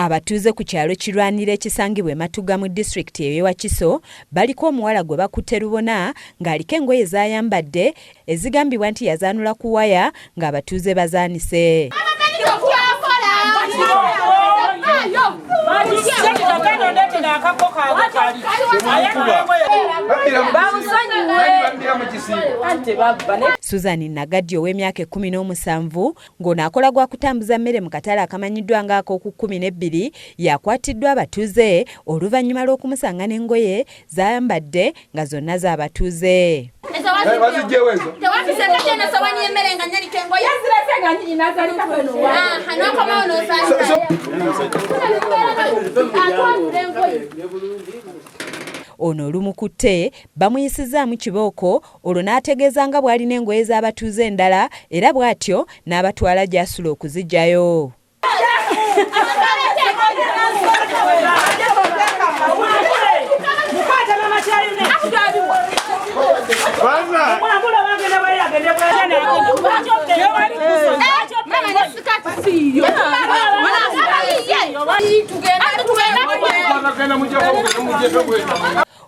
Abatuuze ku kyalo kirwanira ekisangibwa Matuga mu district y'e Wakiso baliko omuwala gwe bakutte Rubona ng'aliko engoye z'ayambadde ezigambibwa nti yazaanula ku waya ng'abatuuze bazaanise. Susan Nagaddi ow'emyaka 17 ng'onaakola gwa kutambuza mmere mu katale akamanyiddwa ng'ak'oku 12 yakwatiddwa abatuuze oluvannyuma lw'okumusanga n'engoye z'ayambadde nga zonna z'abatuuze. Ono olumukutte bamuyisizaamu kibooko olwo n'ategeeza nga bw'alina engoye z'abatuuze endala era bw'atyo n'abatwala gy'asula okuzigyayo.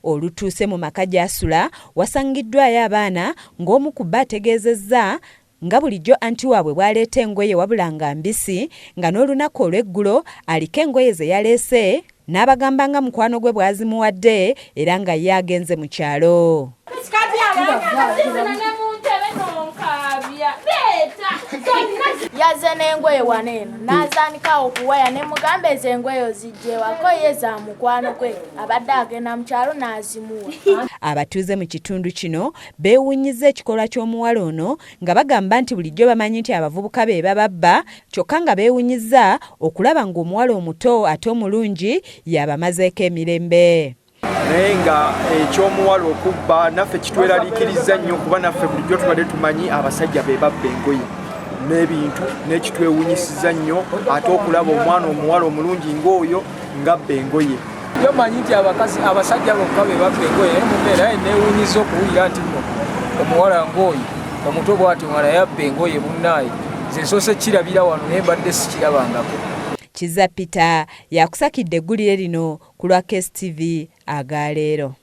Olutuuse mu maka gy'asula wasangiddwayo abaana ng'omu ku bo ategeezezza nga bulijjo anti waabwe bw'aleeta engoye wabula nga mbisi nga n'olunaku olw'eggulo aliko engoye ze yaleese n'abagamba nga mukwano gwe bw'azimuwadde era nga ye agenze mu kyalo. Yaze n'engoye waneeno n'azaanika okuwaya ne mugamba ezo engoye oziggyewako ye za mukwano gwe abadde agenda mu kyalo n'azimuwa. Abatuuze mu kitundu kino beewuunyizza ekikolwa ky'omuwala ono nga bagamba nti bulijjo bamanyi nti abavubuka be bababba kyokka nga beewuunyizza okulaba ng'omuwala omuto ate omulungi yabamazeeko emirembe. Naye nga ekyomuwala okubba naffe kitweraliikiriza nnyo kuba naffe bulijjo tubadde tumanyi abasajja be babba engoye n'ebintu n'ekitwewuunyisiza nnyo ate okulaba omwana omuwala omulungi ng'oyo ng'abba engoye. Yo manyi nti abasajja bokka be babba engoye naye mumbeera neewuunyiza okuwulira nti omuwala ng'oyo omuto bw'ati omwana yabba engoye munnaaye nze nsoose kirabira wano naye mbadde sikirabangako. Kiza Peter yakusakidde eggulire lino ku lwa KSTV agaleero.